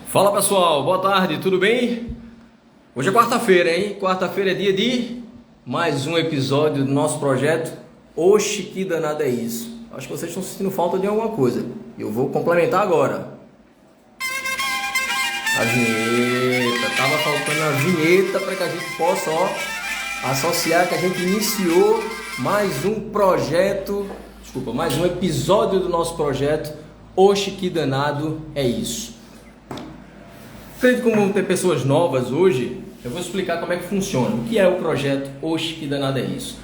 Fala pessoal, boa tarde, tudo bem? Hoje é quarta-feira, hein? Quarta-feira é dia de mais um episódio do nosso projeto. Oxe, que danada é isso? Acho que vocês estão sentindo falta de alguma coisa. Eu vou complementar agora. A vinheta, tava faltando a vinheta para que a gente possa associar que a gente iniciou mais um projeto, mais um episódio do nosso projeto. Oxe, que danado é isso? Acredito que como vão ter pessoas novas hoje, eu vou explicar como é que funciona. O que é o projeto Oxe, que danado é isso?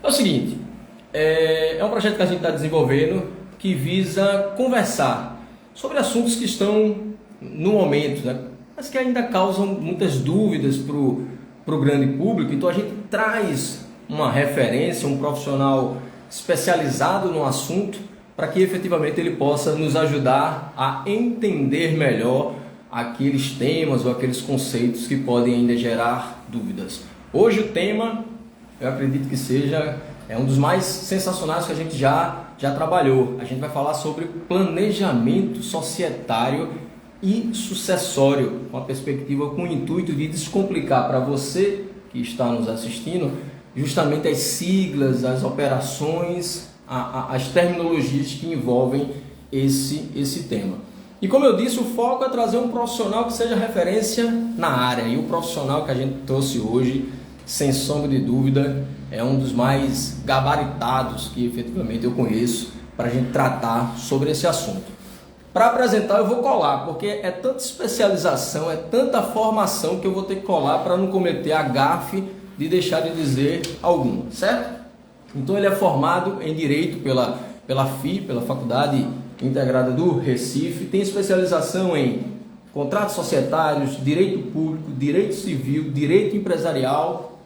É o seguinte, é um projeto que a gente está desenvolvendo que visa conversar sobre assuntos que estão no momento, né? Mas que ainda causam muitas dúvidas para o grande público. Então a gente traz uma referência, um profissional especializado no assunto para que efetivamente ele possa nos ajudar a entender melhor aqueles temas ou aqueles conceitos que podem ainda gerar dúvidas. Hoje o tema, eu acredito que seja um dos mais sensacionais que a gente já trabalhou. A gente vai falar sobre planejamento societário e sucessório, com a perspectiva, com o intuito de descomplicar para você que está nos assistindo justamente as siglas, as operações, as terminologias que envolvem esse tema. E como eu disse, o foco é trazer um profissional que seja referência na área. E o profissional que a gente trouxe hoje, sem sombra de dúvida, é um dos mais gabaritados que efetivamente eu conheço para a gente tratar sobre esse assunto. Para apresentar eu vou colar, porque é tanta especialização, é tanta formação que eu vou ter que colar para não cometer a gafe de deixar de dizer alguma, certo? Então ele é formado em Direito pela FI, pela Faculdade Integrada do Recife, tem especialização em contratos societários, direito público, direito civil, direito empresarial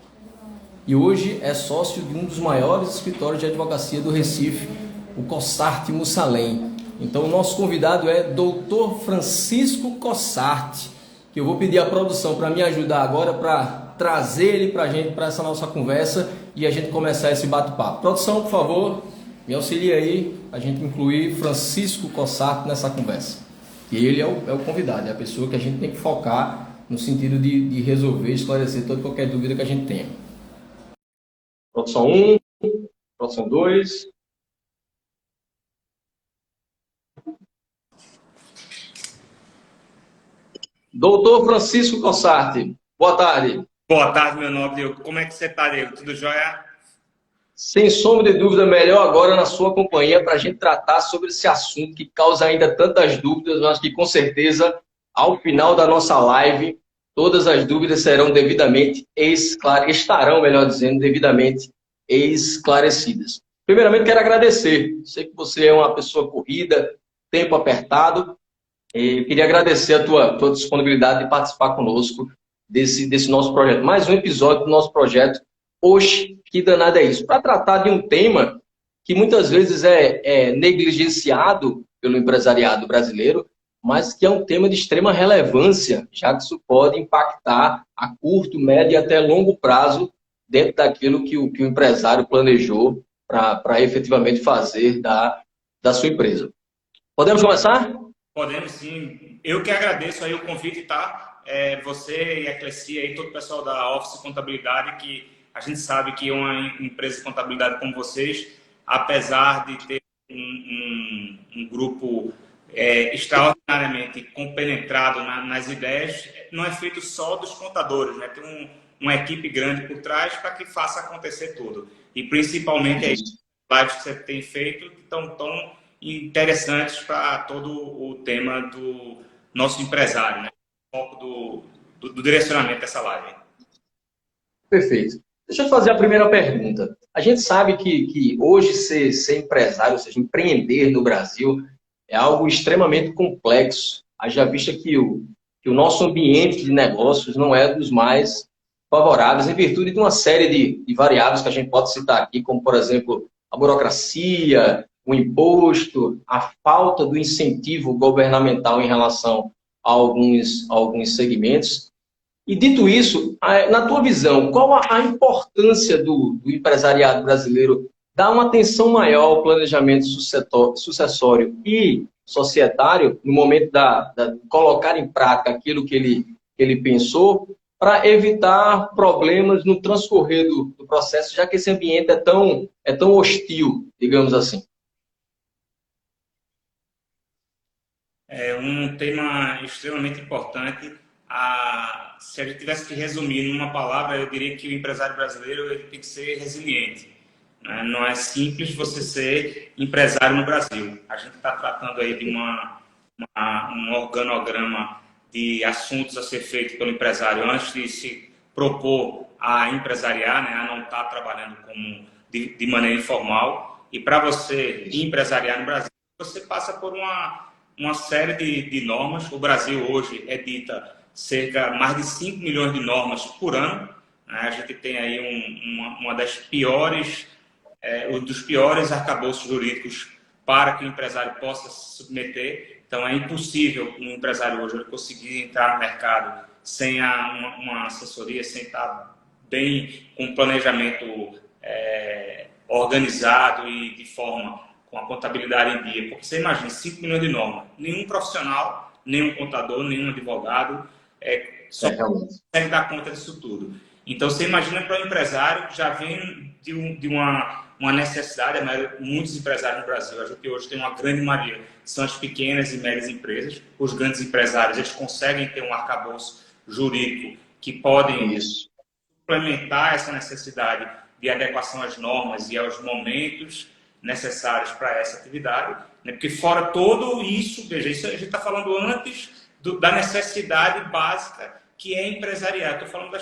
e hoje é sócio de um dos maiores escritórios de advocacia do Recife, o Cossarte Mussalem. Então o nosso convidado é Dr. Francisco Cossarte, que eu vou pedir à produção para me ajudar agora para trazer ele para a gente, para essa nossa conversa e a gente começar esse bate-papo. Produção, por favor, me auxilia aí a gente incluir Francisco Cossarte nessa conversa. E ele é o convidado, é a pessoa que a gente tem que focar no sentido de resolver, esclarecer toda qualquer dúvida que a gente tenha. Produção 1, produção 2. Doutor Francisco Cossarte, boa tarde. Boa tarde, meu nobre. Como é que você está, Diego? Tudo jóia? Sem sombra de dúvida, melhor agora na sua companhia para a gente tratar sobre esse assunto que causa ainda tantas dúvidas, mas que com certeza, ao final da nossa live, todas as dúvidas serão devidamente estarão, melhor dizendo, devidamente esclarecidas. Primeiramente, quero agradecer. Sei que você é uma pessoa corrida, tempo apertado, e queria agradecer a tua disponibilidade de participar conosco desse nosso projeto. Mais um episódio do nosso projeto. Oxe, que danado é isso? Para tratar de um tema que muitas vezes é negligenciado pelo empresariado brasileiro, mas que é um tema de extrema relevância, já que isso pode impactar a curto, médio e até longo prazo dentro daquilo que o empresário planejou para efetivamente fazer da sua empresa. Podemos começar? Podemos sim. Eu que agradeço aí o convite, tá? Você e a Eclesia e todo o pessoal da Office Contabilidade, que a gente sabe que uma empresa de contabilidade como vocês, apesar de ter um grupo extraordinariamente compenetrado nas ideias, não é feito só dos contadores, né? Tem uma equipe grande por trás para que faça acontecer tudo. E principalmente as lives que você tem feito estão tão interessantes para todo o tema do nosso empresário, né? O foco do direcionamento dessa live. Perfeito. Deixa eu fazer a primeira pergunta. A gente sabe que hoje ser empresário, ou seja, empreender no Brasil, é algo extremamente complexo. Haja vista que o nosso ambiente de negócios não é dos mais favoráveis, em virtude de uma série de variáveis que a gente pode citar aqui, como, por exemplo, a burocracia, o imposto, a falta do incentivo governamental em relação a alguns segmentos. E dito isso, na tua visão, qual a importância do empresariado brasileiro dar uma atenção maior ao planejamento sucessório e societário, no momento da colocar em prática aquilo que ele pensou, para evitar problemas no transcorrer do processo, já que esse ambiente é tão hostil, digamos assim. É um tema extremamente importante. Se a gente tivesse que resumir numa palavra, eu diria que o empresário brasileiro ele tem que ser resiliente. Né? Não é simples você ser empresário no Brasil. A gente está tratando aí de um organograma de assuntos a ser feito pelo empresário antes de se propor a empresariar, né? A não estar trabalhando de maneira informal. E para você empresariar no Brasil, você passa por uma série de normas. O Brasil hoje edita mais de 5 milhões de normas por ano. A gente tem aí uma das piores, dos piores arcabouços jurídicos para que o empresário possa se submeter. Então é impossível um empresário hoje conseguir entrar no mercado sem uma assessoria, sem estar bem com um planejamento organizado e de forma com a contabilidade em dia. Porque você imagina, 5 milhões de normas. Nenhum profissional, nenhum contador, nenhum advogado consegue dar conta disso tudo. Então, você imagina para o empresário que já vem de uma necessidade, muitos empresários no Brasil, a gente hoje tem uma grande maioria, são as pequenas e médias empresas. Os grandes empresários, eles conseguem ter um arcabouço jurídico que podem suplementar essa necessidade de adequação às normas e aos momentos necessários para essa atividade, né? Porque fora todo isso, veja, isso a gente está falando antes da necessidade básica que é empresarial. Estou falando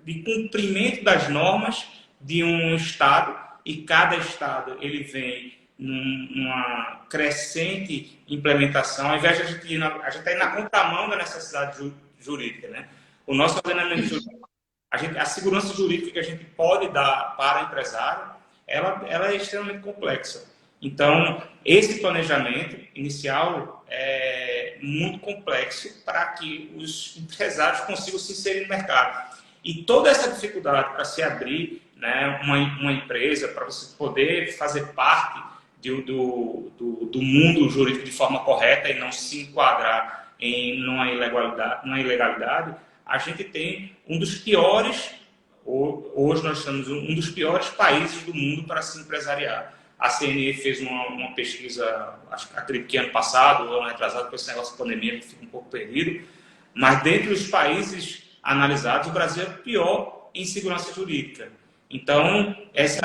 de cumprimento das normas de um Estado, e cada Estado ele vem numa crescente implementação, ao invés de a gente está indo na contramão da necessidade jurídica, né? O nosso ordenamento jurídico, a segurança jurídica que a gente pode dar para o empresário, ela é extremamente complexa. Então, esse planejamento inicial é muito complexo para que os empresários consigam se inserir no mercado. E toda essa dificuldade para se abrir, né, uma empresa, para você poder fazer parte do mundo jurídico de forma correta e não se enquadrar numa ilegalidade, a gente tem um dos piores, hoje nós estamos um dos piores países do mundo para se empresariar. A CNE fez uma pesquisa, acredito que ano passado, ou ano retrasado, com esse negócio de pandemia, que fica um pouco perdido, mas dentre os países analisados, o Brasil é o pior em segurança jurídica. Então, esse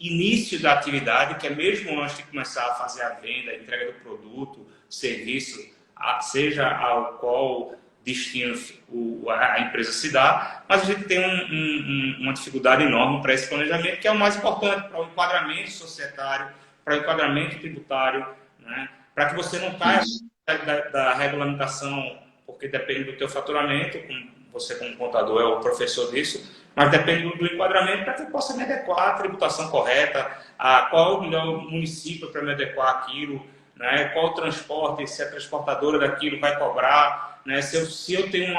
início da atividade, que é mesmo antes de começar a fazer a venda, a entrega do produto, serviço, seja ao qual destino a empresa se dá, mas a gente tem uma dificuldade enorme para esse planejamento, que é o mais importante para o enquadramento societário, para o enquadramento tributário, né? Para que você não caia da regulamentação, porque depende do teu faturamento, você como contador é o professor disso, mas depende do enquadramento para que eu possa me adequar à tributação correta, a qual é o melhor município para me adequar àquilo, né? Qual o transporte, se a transportadora daquilo vai cobrar, né? Se eu tenho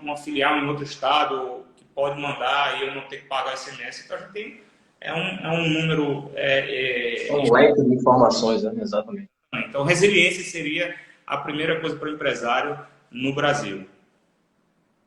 uma filial em outro estado que pode mandar e eu não ter que pagar SMS, então a gente tem um número... um leque de informações, né? Exatamente. Então, resiliência seria a primeira coisa para o empresário no Brasil.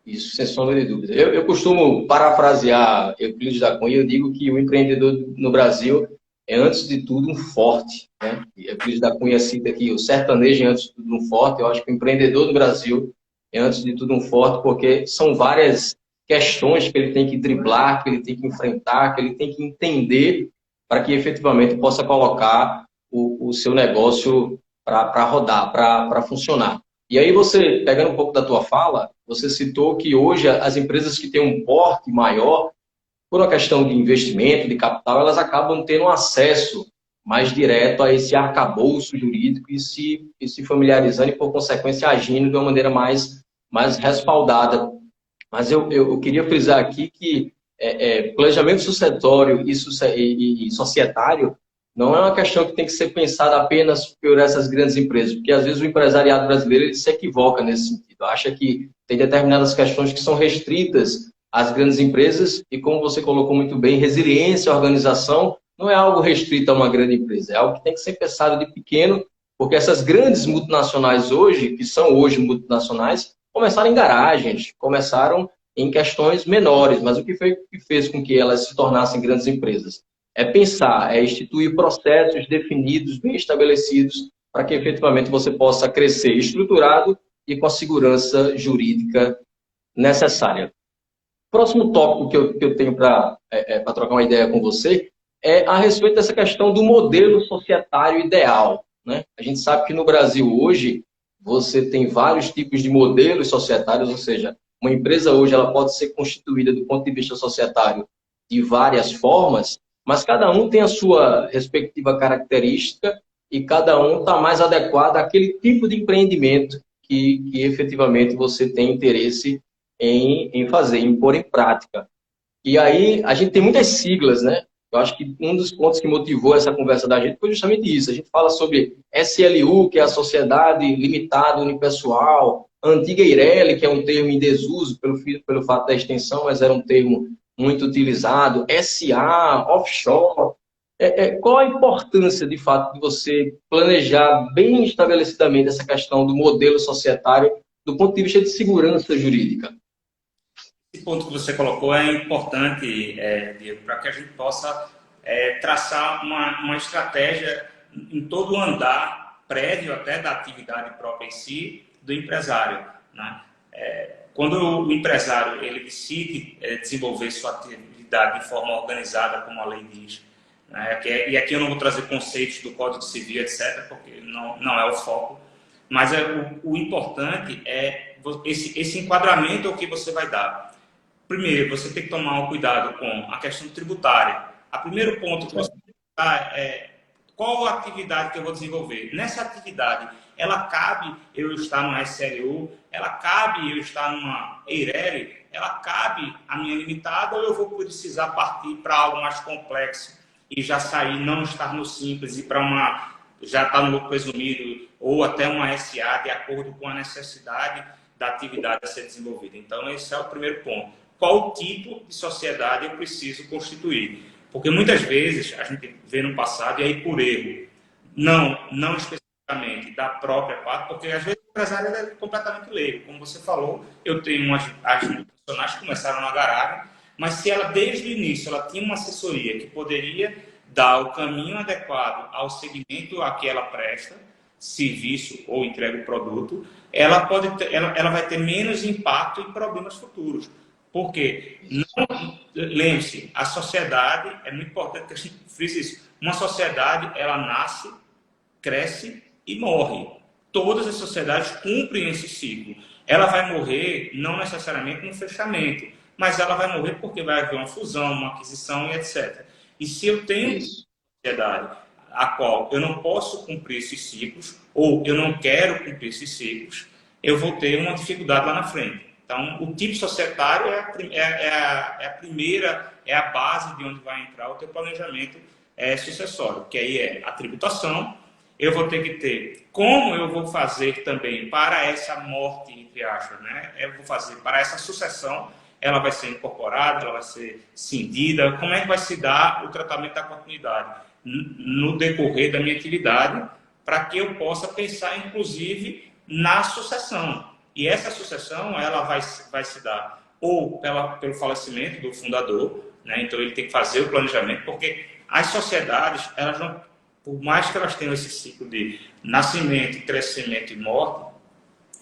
Isso, sem sombra de dúvida. Eu costumo parafrasear Euclides da Cunha, eu digo que o empreendedor no Brasil é, antes de tudo, um forte, né? Euclides da Cunha cita aqui, o sertanejo é, antes de tudo, um forte. Eu acho que o empreendedor no Brasil é, antes de tudo, um forte, porque são várias questões que ele tem que driblar, que ele tem que enfrentar, que ele tem que entender para que, efetivamente, possa colocar o seu negócio para rodar, para funcionar. E aí você, pegando um pouco da tua fala, você citou que hoje as empresas que têm um porte maior, por uma questão de investimento, de capital, elas acabam tendo acesso mais direto a esse arcabouço jurídico e se familiarizando e, por consequência, agindo de uma maneira mais respaldada. Mas eu queria frisar aqui que planejamento sucessório e societário não é uma questão que tem que ser pensada apenas por essas grandes empresas, porque às vezes o empresariado brasileiro ele se equivoca nesse sentido, acha que tem determinadas questões que são restritas às grandes empresas e, como você colocou muito bem, resiliência, organização não é algo restrito a uma grande empresa, é algo que tem que ser pensado de pequeno, porque essas grandes multinacionais hoje, que são hoje multinacionais, começaram em garagens, começaram em questões menores, mas o que foi que fez com que elas se tornassem grandes empresas? É pensar, é instituir processos definidos, bem estabelecidos, para que efetivamente você possa crescer estruturado e com a segurança jurídica necessária. Próximo tópico que eu tenho para trocar uma ideia com você é a respeito dessa questão do modelo societário ideal, né? A gente sabe que no Brasil hoje você tem vários tipos de modelos societários, ou seja, uma empresa hoje ela pode ser constituída do ponto de vista societário de várias formas, mas cada um tem a sua respectiva característica e cada um está mais adequado àquele tipo de empreendimento que efetivamente você tem interesse em fazer, em pôr em prática. E aí a gente tem muitas siglas, né? Eu acho que um dos pontos que motivou essa conversa da gente foi justamente isso. A gente fala sobre SLU, que é a Sociedade Limitada Unipessoal, a antiga Eireli, que é um termo em desuso pelo fato da extensão, mas era um termo muito utilizado, SA, offshore. Qual a importância, de fato, de você planejar bem estabelecidamente essa questão do modelo societário do ponto de vista de segurança jurídica? Esse ponto que você colocou é importante, Diego, para que a gente possa traçar uma estratégia em todo o andar prévio até da atividade própria em si do empresário, né? Quando o empresário ele decide desenvolver sua atividade de forma organizada, como a lei diz, né? E aqui eu não vou trazer conceitos do Código Civil, etc., porque não é o foco, mas o importante é esse enquadramento ao que você vai dar. Primeiro, você tem que tomar um cuidado com a questão tributária. O primeiro ponto que você tem que dar é qual a atividade que eu vou desenvolver. Nessa atividade, ela cabe eu estar numa SLU, ela cabe eu estar numa Eireli, ela cabe a minha limitada, ou eu vou precisar partir para algo mais complexo e já sair, não estar no simples e para já estar no lucro presumido, ou até uma SA, de acordo com a necessidade da atividade a ser desenvolvida. Então, esse é o primeiro ponto. Qual tipo de sociedade eu preciso constituir? Porque muitas vezes a gente vê no passado, e aí por erro, não especificamente da própria parte, porque às vezes o empresário é completamente leigo. Como você falou, eu tenho as profissionais que começaram na garagem, mas se ela desde o início ela tinha uma assessoria que poderia dar o caminho adequado ao segmento a que ela presta, serviço ou entrega o produto, ela vai ter menos impacto em problemas futuros. Porque, lembre-se, a sociedade, é muito importante que a gente frise isso, uma sociedade, ela nasce, cresce e morre. Todas as sociedades cumprem esse ciclo. Ela vai morrer, não necessariamente no fechamento, mas ela vai morrer porque vai haver uma fusão, uma aquisição e etc. E se eu tenho uma sociedade a qual eu não posso cumprir esses ciclos, ou eu não quero cumprir esses ciclos, eu vou ter uma dificuldade lá na frente. Então, o tipo societário é a primeira, é a base de onde vai entrar o teu planejamento sucessório, que aí é a tributação. Eu vou ter que ter como eu vou fazer também para essa morte, entre aspas, né? Eu vou fazer para essa sucessão, ela vai ser incorporada, ela vai ser cindida, como é que vai se dar o tratamento da continuidade no decorrer da minha atividade, para que eu possa pensar, inclusive, na sucessão. E essa sucessão, ela vai se dar ou pelo falecimento do fundador, né? Então ele tem que fazer o planejamento, porque as sociedades, elas não, por mais que elas tenham esse ciclo de nascimento, crescimento e morte,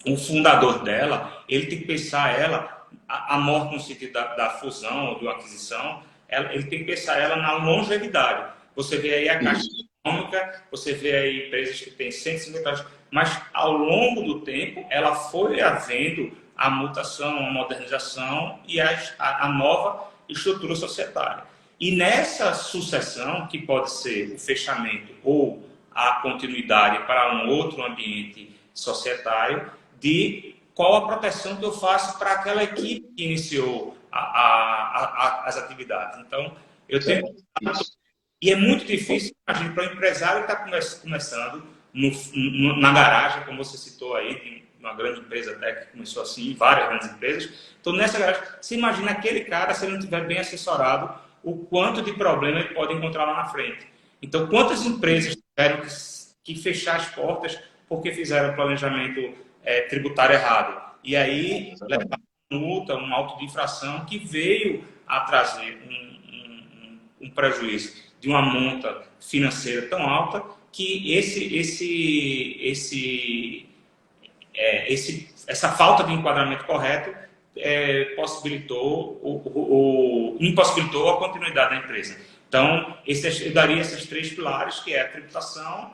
o fundador dela, ele tem que pensar a morte no sentido da fusão ou da aquisição, ele tem que pensar ela na longevidade. Você vê aí a Caixa Econômica, você vê aí empresas que têm 150 anos, mas ao longo do tempo ela foi havendo a mutação, a modernização e a nova estrutura societária. E nessa sucessão, que pode ser o fechamento ou a continuidade para um outro ambiente societário, de qual a proteção que eu faço para aquela equipe que iniciou as atividades. Então, eu tenho... E é muito difícil, imagina, para o empresário que está começando na garagem, como você citou aí, de uma grande empresa até que começou assim, várias grandes empresas. Então, nessa garagem, você imagina aquele cara, se ele não estiver bem assessorado o quanto de problema ele pode encontrar lá na frente. Então, quantas empresas tiveram que fechar as portas porque fizeram planejamento tributário errado? E aí, levaram uma multa, um auto de infração que veio a trazer um prejuízo de uma monta financeira tão alta que essa falta de enquadramento correto impossibilitou a continuidade da empresa. Então, eu daria esses 3 pilares, que é a tributação,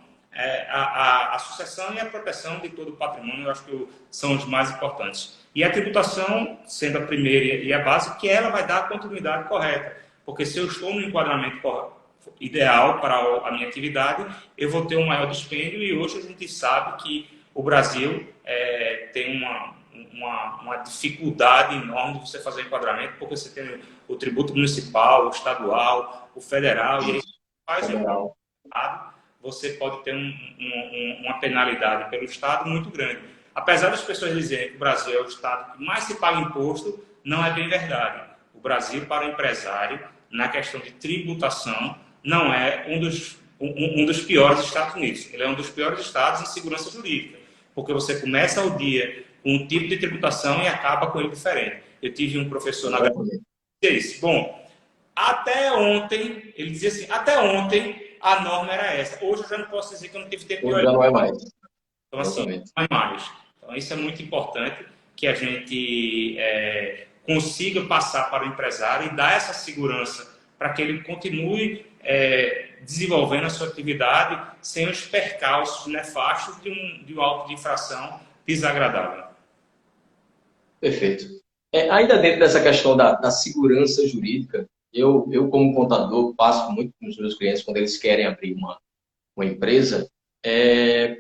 a sucessão e a proteção de todo o patrimônio. Eu acho que são os mais importantes. E a tributação, sendo a primeira e a base, que ela vai dar a continuidade correta. Porque se eu estou no enquadramento ideal para a minha atividade, eu vou ter um maior dispêndio. E hoje a gente sabe que o Brasil tem uma dificuldade enorme de você fazer enquadramento, porque você tem o tributo municipal, o estadual, o federal, e aí faz você pode ter uma penalidade pelo Estado muito grande. Apesar das pessoas dizerem que o Brasil é o Estado que mais se paga imposto, não é bem verdade. O Brasil, para o empresário, na questão de tributação, não é um dos piores dos Estados Unidos. Ele é um dos piores estados em segurança jurídica, porque você começa o dia com um tipo de tributação e acaba com ele diferente. Eu tive um professor na graduação que disse isso. Bom, até ontem, ele dizia assim, até ontem a norma era essa. Hoje eu já não posso dizer que eu não tive tempo de olhar. Já não é mais. Então, assim, não é mais. Então, isso é muito importante, que a gente consiga passar para o empresário e dar essa segurança para que ele continue desenvolvendo a sua atividade sem os percalços nefastos de um auto de infração desagradável. Perfeito. Ainda dentro dessa questão da segurança jurídica, eu como contador, passo muito com os meus clientes quando eles querem abrir uma empresa,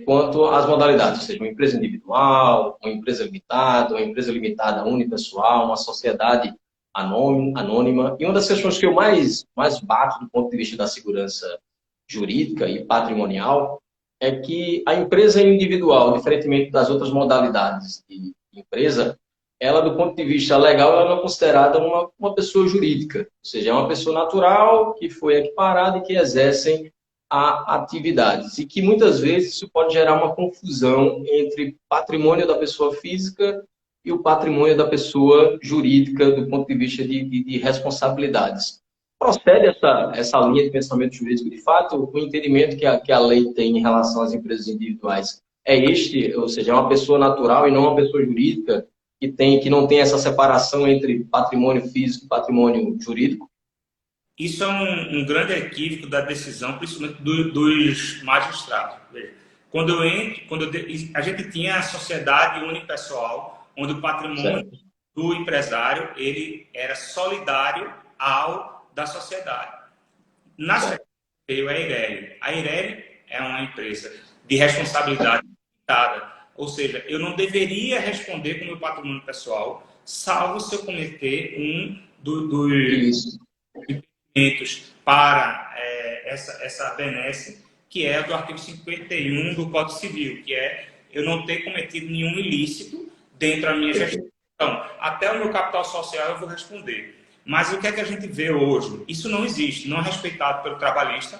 quanto às modalidades, ou seja, uma empresa individual, uma empresa limitada unipessoal, uma sociedade anônima. E uma das questões que eu mais bato do ponto de vista da segurança jurídica e patrimonial é que a empresa individual, diferentemente das outras modalidades de empresa, ela, do ponto de vista legal, ela não é considerada uma pessoa jurídica. Ou seja, é uma pessoa natural que foi equiparada e que exercem atividades. E que muitas vezes isso pode gerar uma confusão entre patrimônio da pessoa física e o patrimônio da pessoa jurídica do ponto de vista de responsabilidades. Procede essa linha de pensamento jurídico, de fato, o entendimento que a lei tem em relação às empresas individuais é este, ou seja, é uma pessoa natural e não uma pessoa jurídica que não tem essa separação entre patrimônio físico e patrimônio jurídico? Isso é um grande equívoco da decisão, principalmente dos magistrados. Quando a gente tinha a sociedade unipessoal, onde o patrimônio do empresário ele era solidário ao da sociedade. Na sociedade veio a Eireli. A Eireli é uma empresa de responsabilidade limitada, ou seja, eu não deveria responder com o meu patrimônio pessoal, salvo se eu cometer dos impedimentos para essa benesse, que é do artigo 51 do Código Civil, que é eu não ter cometido nenhum ilícito dentro da minha gestão. Então, até o meu capital social eu vou responder. Mas o que é que a gente vê hoje? Isso não existe, não é respeitado pelo trabalhista.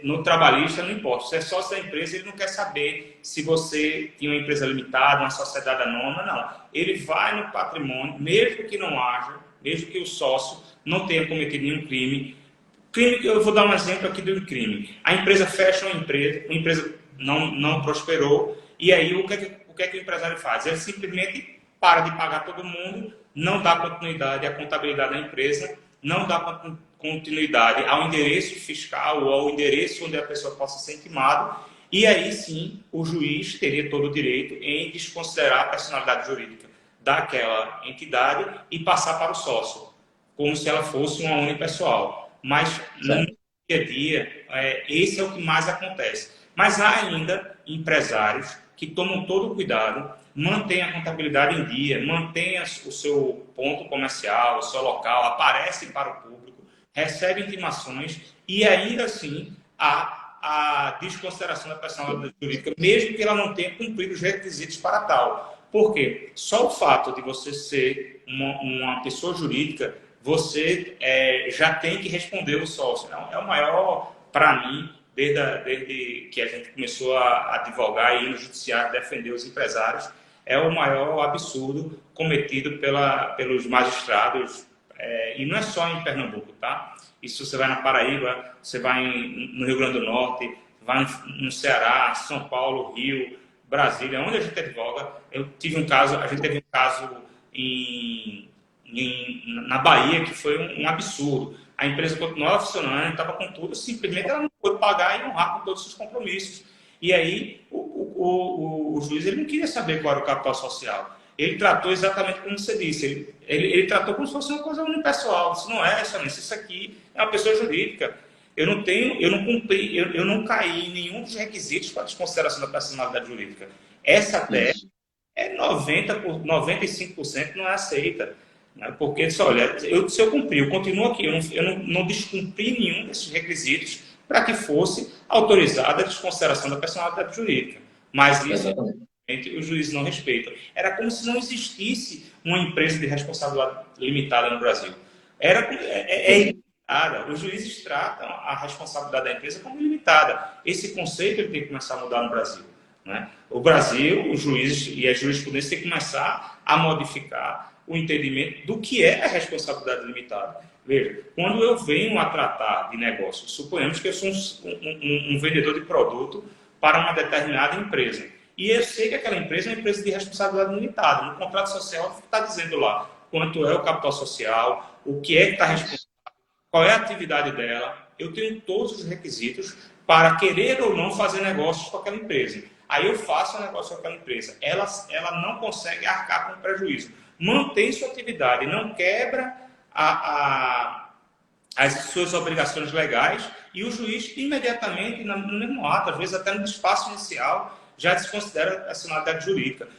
No trabalhista não importa, você é sócio da empresa, ele não quer saber se você tinha uma empresa limitada, uma sociedade anônima, não. Ele vai no patrimônio, mesmo que não haja, mesmo que o sócio não tenha cometido nenhum crime. Eu vou dar um exemplo aqui de um crime. A empresa fecha uma empresa não prosperou, e aí o que é que o empresário faz? Ele simplesmente para de pagar todo mundo, não dá continuidade à contabilidade da empresa, não dá continuidade ao endereço fiscal ou ao endereço onde a pessoa possa ser intimada, e aí sim o juiz teria todo o direito em desconsiderar a personalidade jurídica daquela entidade e passar para o sócio, como se ela fosse uma unipessoal. Mas no dia a dia, esse é o que mais acontece. Mas há ainda empresários que tomam todo o cuidado, mantêm a contabilidade em dia, mantêm o seu ponto comercial, o seu local, aparecem para o público, recebem intimações e ainda assim há a desconsideração da personalidade jurídica, mesmo que ela não tenha cumprido os requisitos para tal. Por quê? Só o fato de você ser uma pessoa jurídica você já tem que responder o sócio. É o maior, para mim, desde que a gente começou a advogar e ir no judiciário defender os empresários, é o maior absurdo cometido pelos magistrados, e não é só em Pernambuco, tá? Isso você vai na Paraíba, você vai no Rio Grande do Norte, vai no Ceará, São Paulo, Rio, Brasília, onde a gente advoga. A gente teve um caso na Bahia que foi um absurdo. A empresa continuava funcionando, estava com tudo, simplesmente ela não pôde pagar e honrar com todos os seus compromissos. E aí o juiz ele não queria saber qual era o capital social. Ele tratou exatamente como você disse. Ele tratou como se fosse uma coisa unipessoal. Isso não é excelência, isso aqui é uma pessoa jurídica. Eu não caí em nenhum dos requisitos para a desconsideração da personalidade jurídica. Essa tese 95% não é aceita. Né? Porque, olha, se eu cumprir, eu continuo aqui, eu não descumpri nenhum desses requisitos para que fosse autorizada a desconsideração da personalidade jurídica. Mas isso, os juízes não respeitam. Era como se não existisse uma empresa de responsabilidade limitada no Brasil. Ilimitada. Os juízes tratam a responsabilidade da empresa como ilimitada. Esse conceito ele tem que começar a mudar no Brasil. Né? O Brasil, os juízes e a jurisprudência tem que começar a modificar o entendimento do que é a responsabilidade limitada. Veja, quando eu venho a tratar de negócio, suponhamos que eu sou um vendedor de produto para uma determinada empresa. E eu sei que aquela empresa é uma empresa de responsabilidade limitada. No contrato social está dizendo lá quanto é o capital social, o que é que está responsável, qual é a atividade dela. Eu tenho todos os requisitos para querer ou não fazer negócios com aquela empresa. Aí eu faço um negócio com aquela empresa. Ela não consegue arcar com o prejuízo. Mantém sua atividade, não quebra as suas obrigações legais e o juiz imediatamente, no mesmo ato, às vezes até no espaço inicial, já desconsidera a personalidade jurídica.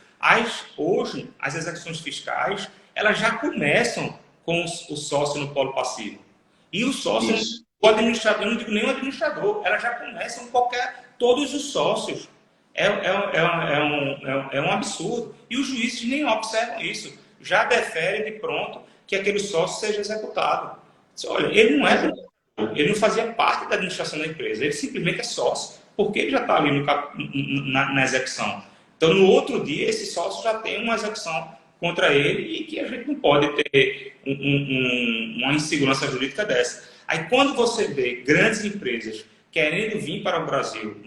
Hoje, as execuções fiscais, elas já começam com o sócio no polo passivo. E o sócio, o administrador, eu não digo nem o administrador, elas já começam todos os sócios. É um absurdo. E os juízes nem observam isso. Já deferem de pronto que aquele sócio seja executado. Olha, ele não fazia parte da administração da empresa, ele simplesmente é sócio, porque ele já está ali na execução. Então, no outro dia, esse sócio já tem uma execução contra ele e que a gente não pode ter uma insegurança jurídica dessa. Aí, quando você vê grandes empresas querendo vir para o Brasil,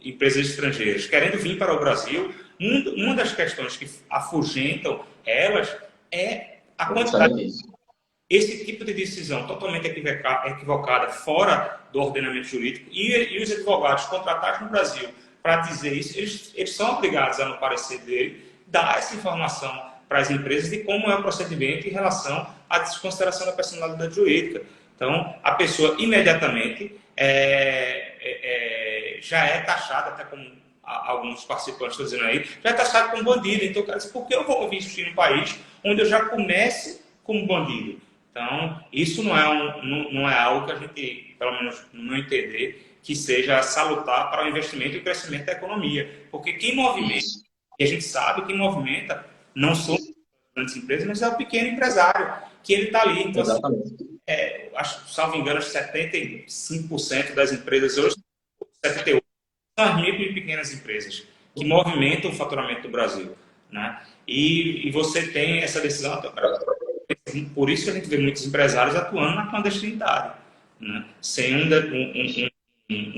empresas estrangeiras querendo vir para o Brasil, uma das questões que afugentam elas é a quantidade. Esse tipo de decisão totalmente equivocada, fora do ordenamento jurídico, e os advogados contratados no Brasil para dizer isso, eles são obrigados a, no parecer dele, dar essa informação para as empresas de como é o procedimento em relação à desconsideração da personalidade jurídica. Então, a pessoa imediatamente já é taxada, até como alguns participantes estão dizendo aí, já é taxado como bandido. Então, cara, por que eu vou investir em um país onde eu já comece como bandido? Então, isso não é algo que a gente, pelo menos no meu entender, que seja salutar para o investimento e o crescimento da economia. Porque quem movimenta, e a gente sabe que movimenta, não são as grandes empresas, mas é o pequeno empresário, que ele está ali. Então, acho, salvo engano, 75% das empresas hoje, 78%, são as micro e pequenas empresas que movimentam o faturamento do Brasil. Né? E você tem essa decisão. Por isso que a gente vê muitos empresários atuando na clandestinidade, né? Sem um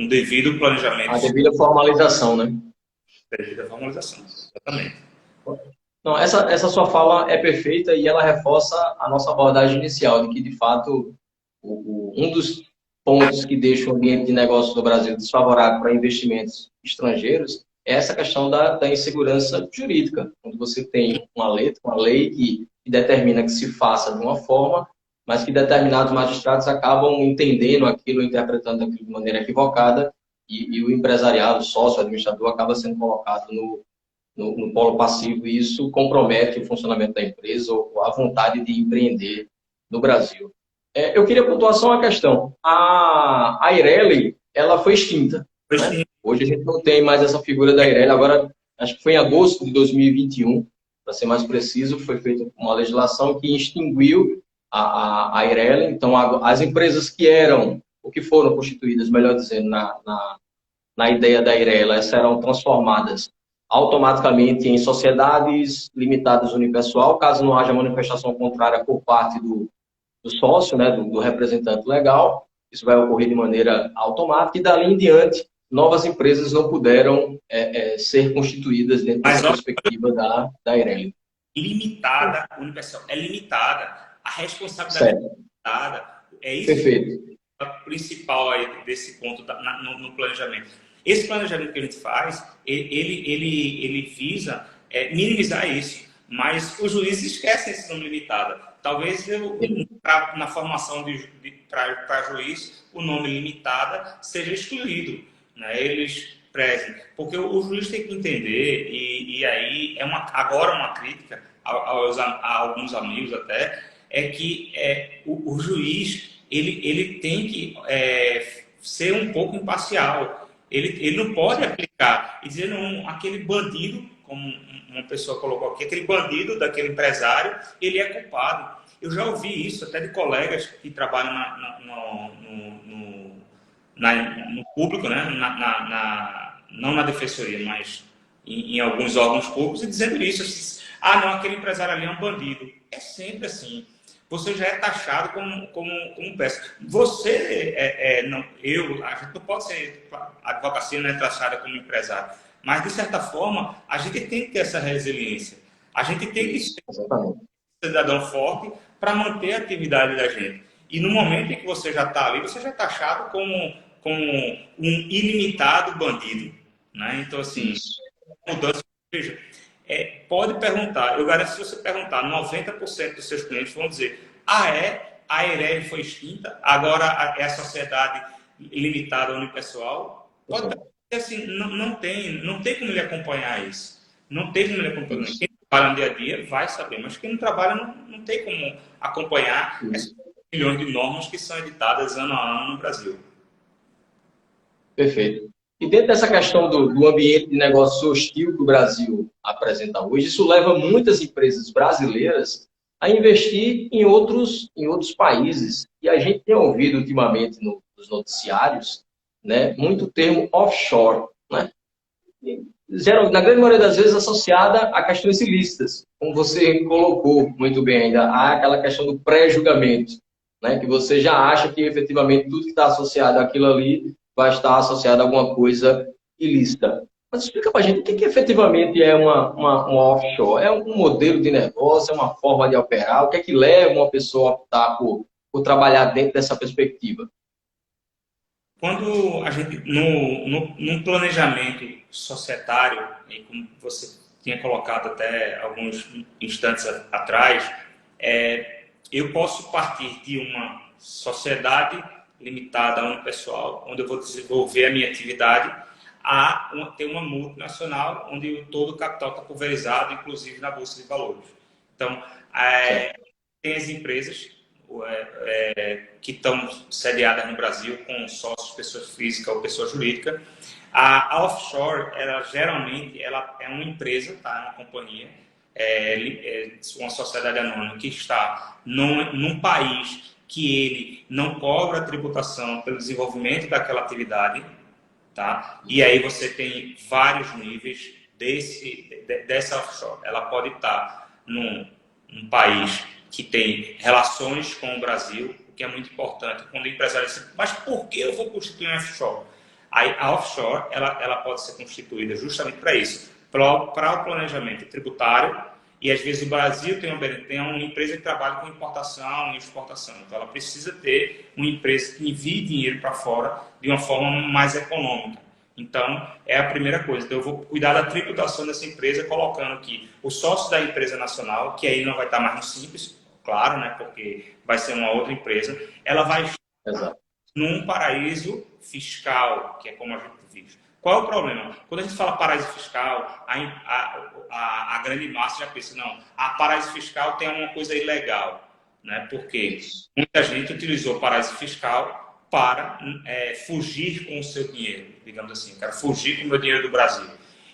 devido planejamento. A devida formalização, né? Devida formalização, exatamente. Não, essa sua fala é perfeita e ela reforça a nossa abordagem inicial, de que, de fato, um dos pontos que deixa o ambiente de negócios do Brasil desfavorável para investimentos estrangeiros é essa questão da insegurança jurídica, quando você tem uma lei que determina que se faça de uma forma, mas que determinados magistrados acabam entendendo aquilo, interpretando aquilo de maneira equivocada, e o empresariado, o sócio, o administrador, acaba sendo colocado no polo passivo, e isso compromete o funcionamento da empresa ou a vontade de empreender no Brasil. Eu queria pontuar só uma questão. A Eireli, ela foi extinta. Né? Hoje a gente não tem mais essa figura da Eireli. Agora, acho que foi em agosto de 2021, para ser mais preciso, foi feita uma legislação que extinguiu a Eireli. Então, as empresas que eram, ou que foram constituídas, melhor dizendo, na ideia da Eireli, elas serão transformadas automaticamente em sociedades limitadas unipessoal, caso não haja manifestação contrária por parte do sócio, né, do representante legal. Isso vai ocorrer de maneira automática e, dali em diante, novas empresas não puderam ser constituídas dentro dessa perspectiva da Eireli. Limitada, universal, é limitada. A responsabilidade é limitada. É isso. Perfeito. O principal aí desse ponto no planejamento. Esse planejamento que a gente faz, ele visa minimizar isso, mas os juízes esquecem esse nome limitado. Talvez na formação para juiz, o nome limitada seja excluído, né? Eles prezem, porque o juiz tem que entender, e aí agora uma crítica a alguns amigos até, é que o juiz ele tem que ser um pouco imparcial. Ele não pode aplicar e dizer, não, aquele bandido, como uma pessoa colocou aqui, aquele bandido daquele empresário, ele é culpado. Eu já ouvi isso até de colegas que trabalham no público, né? Não na defensoria, mas em alguns órgãos públicos, e dizendo isso. Ah, não, aquele empresário ali é um bandido. É sempre assim. Você já é taxado como peça. Você, a gente não pode ser, a advocacia não é taxada como empresário, mas, de certa forma, a gente tem que ter essa resiliência. A gente tem que ser um cidadão forte para manter a atividade da gente. E no momento em que você já está ali, você já é taxado como um ilimitado bandido, né? Então, assim, mudança, veja, pode perguntar, eu garanto, se você perguntar, 90% dos seus clientes vão dizer, a Eireli foi extinta, agora é a sociedade limitada unipessoal. Pode perguntar, assim, não tem como ele acompanhar isso. Não tem como ele acompanhar. Quem trabalha no dia a dia vai saber, mas quem não trabalha não tem como acompanhar essas milhões de normas que são editadas ano a ano no Brasil. Perfeito. E dentro dessa questão do ambiente de negócio hostil que o Brasil apresenta hoje, isso leva muitas empresas brasileiras a investir em outros países. E a gente tem ouvido ultimamente nos noticiários, né, muito termo offshore, né? Na grande maioria das vezes associada a questões ilícitas, como você colocou muito bem ainda, há aquela questão do pré-julgamento, né, que você já acha que efetivamente tudo que está associado àquilo ali vai estar associado a alguma coisa ilícita. Mas explica para a gente o que efetivamente é uma offshore. É um modelo de negócio, é uma forma de operar? O que é que leva uma pessoa a optar por trabalhar dentro dessa perspectiva? Quando a gente, no planejamento societário, e como você tinha colocado até alguns instantes atrás, eu posso partir de uma sociedade limitada unipessoal, onde eu vou desenvolver a minha atividade, ter uma multinacional, onde todo o capital está pulverizado, inclusive na Bolsa de Valores. Então, tem as empresas que estão sediadas no Brasil com sócios, pessoas físicas ou pessoa jurídica. A offshore, geralmente, ela é uma empresa, tá? Uma companhia, uma sociedade anônima que está num país que ele não cobra tributação pelo desenvolvimento daquela atividade, tá? E aí você tem vários níveis dessa offshore. Ela pode estar num país que tem relações com o Brasil, o que é muito importante. Quando o empresário diz, mas por que eu vou constituir um offshore? Aí a offshore, ela pode ser constituída justamente para isso, para o planejamento tributário. E às vezes o Brasil tem uma empresa que trabalha com importação e exportação. Então ela precisa ter uma empresa que envie dinheiro para fora de uma forma mais econômica. Então é a primeira coisa. Então eu vou cuidar da tributação dessa empresa, colocando que o sócio da empresa nacional, que aí não vai estar mais no Simples, claro, né, porque vai ser uma outra empresa, ela vai estar num paraíso fiscal, que é como a gente vive. Qual é o problema? Quando a gente fala paraíso fiscal, a grande massa já pensa, não, a paraíso fiscal tem uma coisa ilegal, né? Porque muita gente utilizou paraíso fiscal para fugir com o seu dinheiro, digamos assim, quero fugir com o meu dinheiro do Brasil.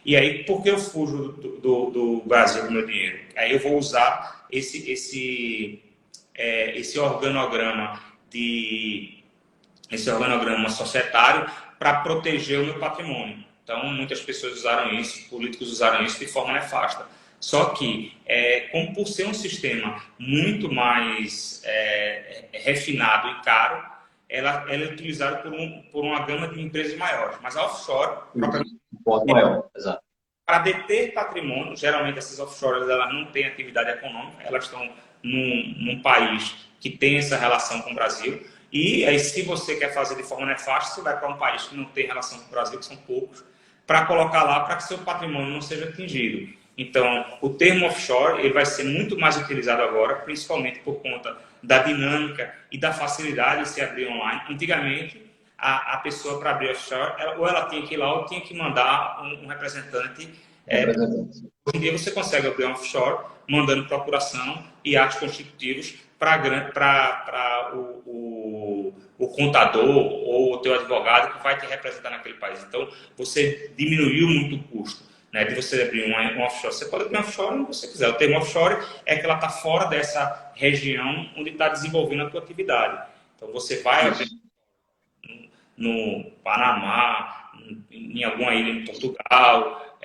E aí, por que eu fujo do Brasil com o meu dinheiro? Aí eu vou usar esse organograma societário para proteger o meu patrimônio. Então, muitas pessoas usaram isso, políticos usaram isso de forma nefasta. Só que, como por ser um sistema muito mais refinado e caro, ela é utilizada por uma gama de empresas maiores. Mas a offshore, maior, exato. Para deter patrimônio, geralmente essas offshores elas não têm atividade econômica, elas estão num país que tem essa relação com o Brasil. E aí, se você quer fazer de forma nefasta, você vai para um país que não tem relação com o Brasil, que são poucos, para colocar lá para que seu patrimônio não seja atingido. Então, o termo offshore ele vai ser muito mais utilizado agora, principalmente por conta da dinâmica e da facilidade de se abrir online. Antigamente, a pessoa para abrir offshore, ou ela tinha que ir lá ou tinha que mandar um representante. Hoje em dia você consegue abrir um offshore mandando procuração e atos constitutivos para o contador ou o teu advogado que vai te representar naquele país. Então, você diminuiu muito o custo, né, de você abrir um offshore. Você pode abrir um offshore onde você quiser. O termo offshore é que ela está fora dessa região onde está desenvolvendo a tua atividade. Então, você vai abrir no Panamá, em alguma ilha em Portugal,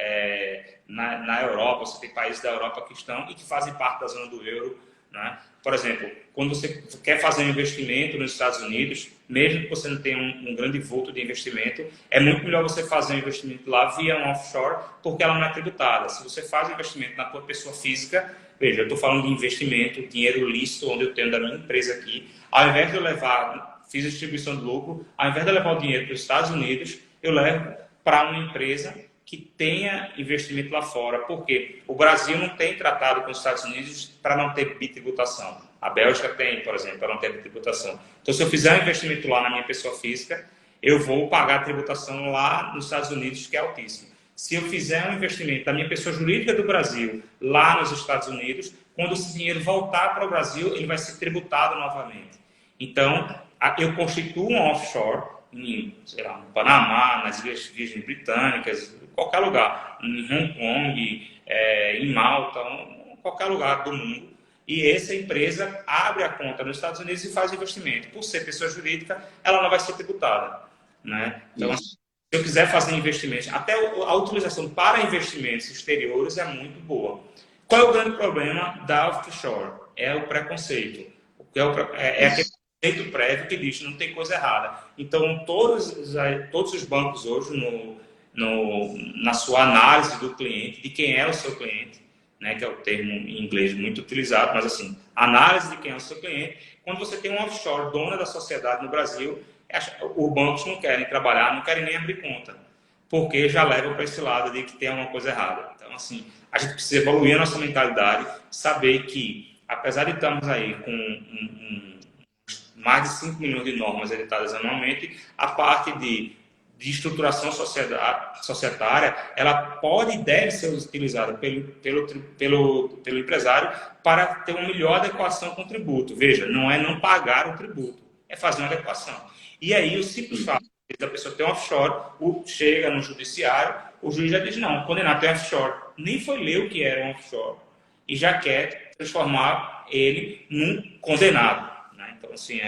na Europa. Você tem países da Europa que estão e que fazem parte da zona do euro, né? Por exemplo, quando você quer fazer um investimento nos Estados Unidos, mesmo que você não tenha um grande vulto de investimento, é muito melhor você fazer um investimento lá via um offshore, porque ela não é tributada. Se você faz um investimento na tua pessoa física, veja, eu estou falando de investimento, dinheiro lícito, onde eu tenho da minha empresa aqui, ao invés de eu levar, fiz a distribuição de lucro, ao invés de eu levar o dinheiro para os Estados Unidos, eu levo para uma empresa que tenha investimento lá fora, porque o Brasil não tem tratado com os Estados Unidos para não ter bitributação. A Bélgica tem, por exemplo, para não ter bitributação. Então, se eu fizer um investimento lá na minha pessoa física, eu vou pagar a tributação lá nos Estados Unidos, que é altíssima. Se eu fizer um investimento da minha pessoa jurídica do Brasil lá nos Estados Unidos, quando esse dinheiro voltar para o Brasil, ele vai ser tributado novamente. Então, eu constituo um offshore em, sei lá, no Panamá, nas Ilhas Virgens Britânicas, qualquer lugar, em Hong Kong, em Malta, qualquer lugar do mundo. E essa empresa abre a conta nos Estados Unidos e faz o investimento. Por ser pessoa jurídica, ela não vai ser tributada, né? Então, se eu quiser fazer investimentos, até a utilização para investimentos exteriores é muito boa. Qual é o grande problema da offshore? É o preconceito. É aquele conceito prévio que diz que não tem coisa errada. Então, todos os bancos hoje, na sua análise do cliente, de quem é o seu cliente, né, que é o termo em inglês muito utilizado, mas assim, análise de quem é o seu cliente, quando você tem um offshore, dona da sociedade no Brasil, os bancos não querem trabalhar, não querem nem abrir conta, porque já levam para esse lado de que tem alguma coisa errada. Então, assim, a gente precisa evoluir a nossa mentalidade, saber que, apesar de estarmos aí com mais de 5 milhões de normas editadas anualmente, a parte de estruturação societária, ela pode e deve ser utilizada pelo empresário para ter uma melhor adequação com o tributo. Veja, não é não pagar o tributo, é fazer uma adequação. E aí, o simples fato da pessoa ter um offshore, chega no judiciário, o juiz já diz, não, condenado tem offshore. Nem foi ler o que era um offshore e já quer transformar ele num condenado. Então, assim,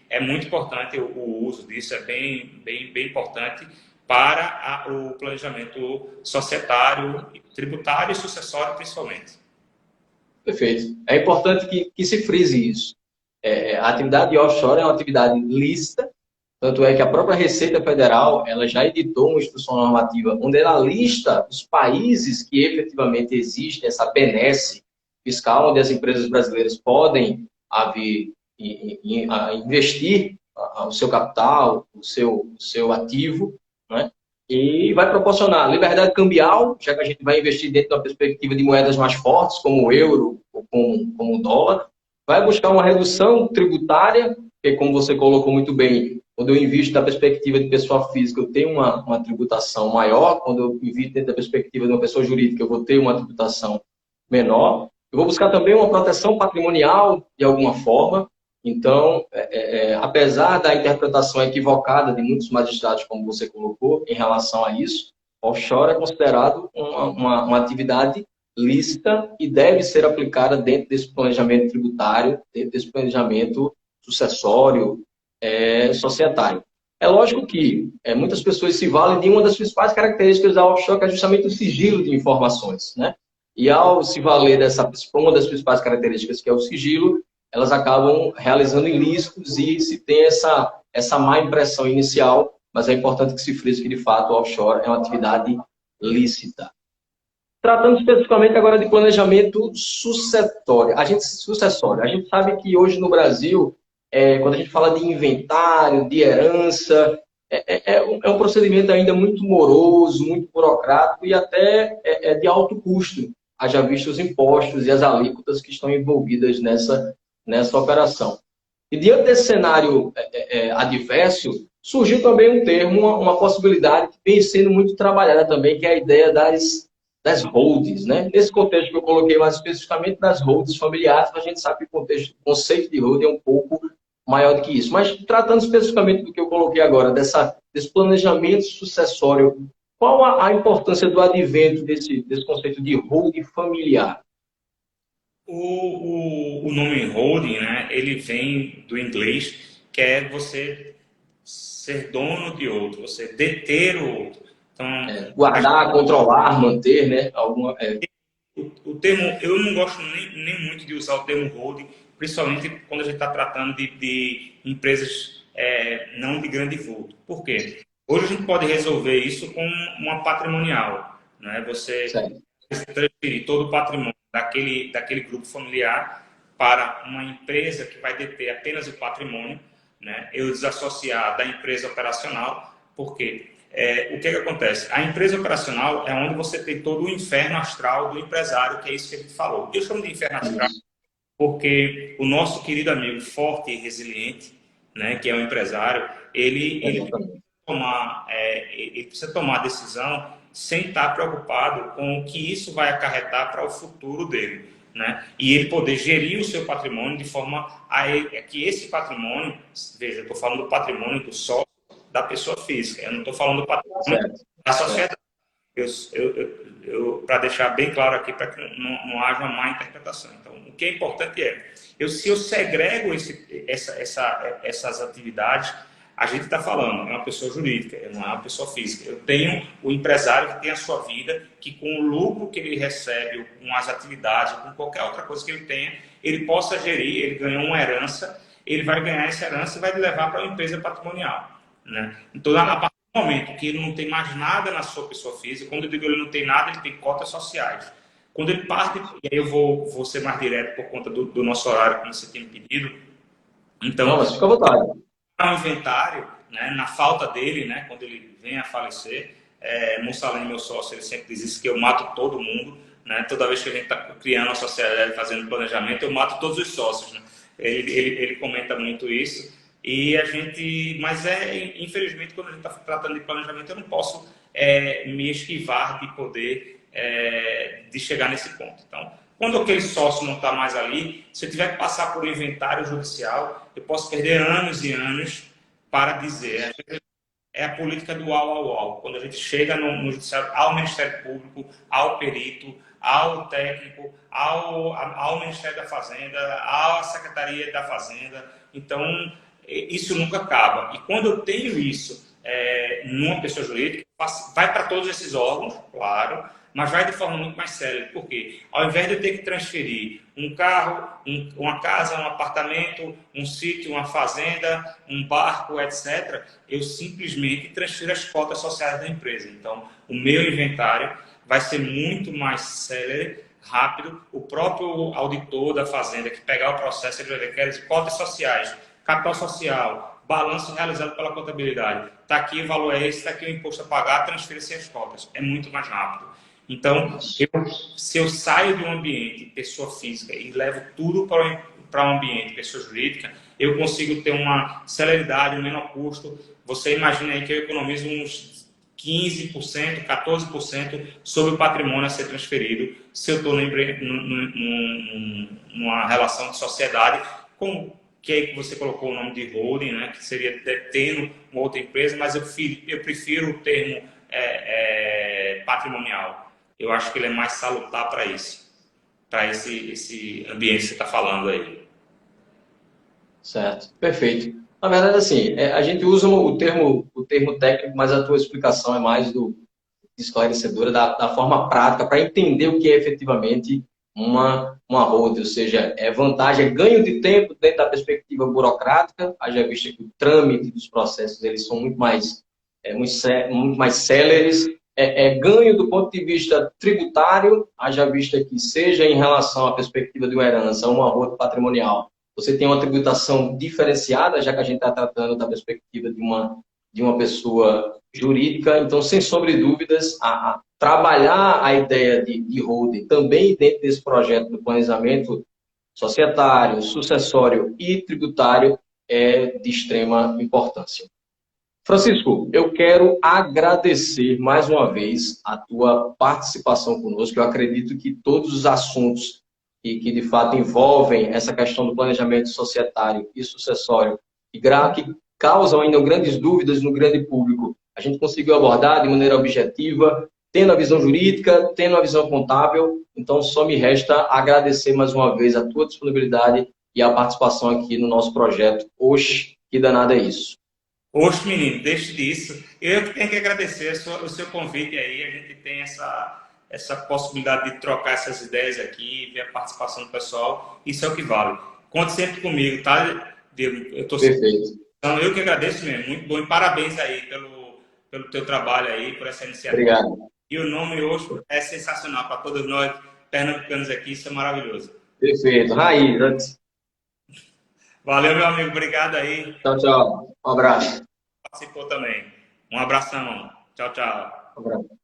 é muito importante o uso disso, é bem importante para o planejamento societário, tributário e sucessório, principalmente. Perfeito. É importante que se frise isso. A atividade de offshore é uma atividade lícita, tanto é que a própria Receita Federal ela já editou uma instrução normativa onde ela lista os países que efetivamente existem, essa benesse fiscal, onde as empresas brasileiras podem investir o seu capital, o seu ativo, né? E vai proporcionar liberdade cambial, já que a gente vai investir dentro da perspectiva de moedas mais fortes, como o euro ou como o dólar. Vai buscar uma redução tributária, porque, como você colocou muito bem, quando eu invisto da perspectiva de pessoa física, eu tenho uma tributação maior. Quando eu invisto dentro da perspectiva de uma pessoa jurídica, eu vou ter uma tributação menor. Eu vou buscar também uma proteção patrimonial, de alguma forma. Então, apesar da interpretação equivocada de muitos magistrados, como você colocou, em relação a isso, offshore é considerado uma atividade lícita e deve ser aplicada dentro desse planejamento tributário, dentro desse planejamento sucessório, societário. É lógico que muitas pessoas se valem de uma das principais características da offshore, que é justamente o sigilo de informações, né? E ao se valer uma das principais características, que é o sigilo, elas acabam realizando ilícitos e se tem essa má impressão inicial, mas é importante que se frise que, de fato, o offshore é uma atividade lícita. Tratando especificamente agora de planejamento sucessório. A gente sabe que hoje no Brasil, quando a gente fala de inventário, de herança, um procedimento ainda muito moroso, muito burocrático e até de alto custo, haja visto os impostos e as alíquotas que estão envolvidas nessa operação. E diante desse cenário adverso, surgiu também um termo, uma possibilidade que vem sendo muito trabalhada também, que é a ideia das holdings, né? Nesse contexto que eu coloquei mais especificamente das holdings familiares, a gente sabe que o conceito de holding é um pouco maior do que isso. Mas tratando especificamente do que eu coloquei agora, desse planejamento sucessório, qual a importância do advento desse conceito de holding familiar? O nome holding, né, ele vem do inglês, que é você ser dono de outro, você deter o outro. Então, guardar, controlar, manter, né? O termo, eu não gosto nem muito de usar o termo holding, principalmente quando a gente está tratando de empresas não de grande vulto. Por quê? Hoje a gente pode resolver isso com uma patrimonial, né? Você transferir todo o patrimônio daquele grupo familiar para uma empresa que vai deter apenas o patrimônio, né? Eu desassociar da empresa operacional, porque o que acontece? A empresa operacional é onde você tem todo o inferno astral do empresário, que é isso que a gente falou. Eu chamo de inferno astral porque o nosso querido amigo forte e resiliente, né, que é o empresário, ele precisa tomar a decisão sem estar preocupado com o que isso vai acarretar para o futuro dele, né? E ele poder gerir o seu patrimônio de forma que esse patrimônio, veja, eu estou falando do patrimônio do sócio da pessoa física, eu não estou falando do patrimônio da sociedade. Para deixar bem claro aqui, para que não haja uma má interpretação. Então, o que é importante se eu segrego essas atividades, a gente está falando, é uma pessoa jurídica, não é uma pessoa física. Eu tenho o empresário que tem a sua vida, que com o lucro que ele recebe, com as atividades, com qualquer outra coisa que ele tenha, ele possa gerir, ele ganhou uma herança, ele vai ganhar essa herança e vai levar para uma empresa patrimonial, né? Então, a partir do momento que ele não tem mais nada na sua pessoa física, quando eu digo ele não tem nada, ele tem cotas sociais. Quando ele parte, e aí eu vou ser mais direto por conta do nosso horário, como você tinha me pedido. Então, não, mas fica à vontade. Um inventário, né, na falta dele, né, quando ele vem a falecer, Mussalem, meu sócio, ele sempre diz isso, que eu mato todo mundo, né? Toda vez que a gente está criando a sociedade, fazendo planejamento, eu mato todos os sócios, né? Ele comenta muito isso. E a gente, mas infelizmente, quando a gente está tratando de planejamento, eu não posso me esquivar de poder de chegar nesse ponto. Então, quando aquele sócio não está mais ali, se eu tiver que passar por um inventário judicial, eu posso perder anos e anos para dizer. É a política do ao. Quando a gente chega no judiciário, ao Ministério Público, ao perito, ao técnico, ao Ministério da Fazenda, à Secretaria da Fazenda. Então, isso nunca acaba. E quando eu tenho isso numa pessoa jurídica, vai para todos esses órgãos, claro, mas vai de forma muito mais séria. Por quê? Ao invés de eu ter que transferir um carro, uma casa, um apartamento, um sítio, uma fazenda, um barco, etc., eu simplesmente transfiro as cotas sociais da empresa. Então, o meu inventário vai ser muito mais célere, rápido. O próprio auditor da fazenda que pegar o processo, ele vai ver que as cotas sociais, capital social, balanço realizado pela contabilidade. Está aqui o valor esse, está aqui o imposto a pagar, transfira-se as cotas. É muito mais rápido. Então, se eu saio de um ambiente pessoa física e levo tudo para um ambiente pessoa jurídica, eu consigo ter uma celeridade, um menor custo. Você imagina aí que eu economizo uns 15%, 14% sobre o patrimônio a ser transferido se eu estou numa relação de sociedade, que é aí que você colocou o nome de holding, né, que seria detendo uma outra empresa, mas eu prefiro o termo patrimonial. eu acho que ele é mais salutar para isso, para esse ambiente que você está falando aí. Certo, perfeito. Na verdade, assim, a gente usa o termo técnico, mas a tua explicação é mais esclarecedora da forma prática para entender o que é efetivamente uma road, ou seja, é vantagem, é ganho de tempo dentro da perspectiva burocrática, haja vista que o trâmite dos processos eles são muito mais céleres, ganho do ponto de vista tributário, haja vista que seja em relação à perspectiva de uma herança, uma road patrimonial, você tem uma tributação diferenciada, já que a gente está tratando da perspectiva de uma pessoa jurídica. Então, sem sombra de dúvidas, trabalhar a ideia de holding também dentro desse projeto do planejamento societário, sucessório e tributário é de extrema importância. Francisco, eu quero agradecer mais uma vez a tua participação conosco. Eu acredito que todos os assuntos que de fato envolvem essa questão do planejamento societário e sucessório, que causam ainda grandes dúvidas no grande público, a gente conseguiu abordar de maneira objetiva, tendo a visão jurídica, tendo a visão contábil. Então, só me resta agradecer mais uma vez a tua disponibilidade e a participação aqui no nosso projeto. Oxe, que danado é isso. Oxe, menino, deixe disso. Eu que tenho que agradecer o seu convite aí. A gente tem essa possibilidade de trocar essas ideias aqui, ver a participação do pessoal. Isso é o que vale. Conte sempre comigo, tá, Diego? Perfeito. Então, eu que agradeço mesmo. Muito bom. E parabéns aí pelo teu trabalho aí, por essa iniciativa. Obrigado. E o nome hoje é sensacional para todos nós pernambucanos aqui. Isso é maravilhoso. Perfeito. Raiz. Valeu, meu amigo. Obrigado aí. Tchau, tchau. Um abraço. Participou também. Um abração. Tchau, tchau. Um abraço.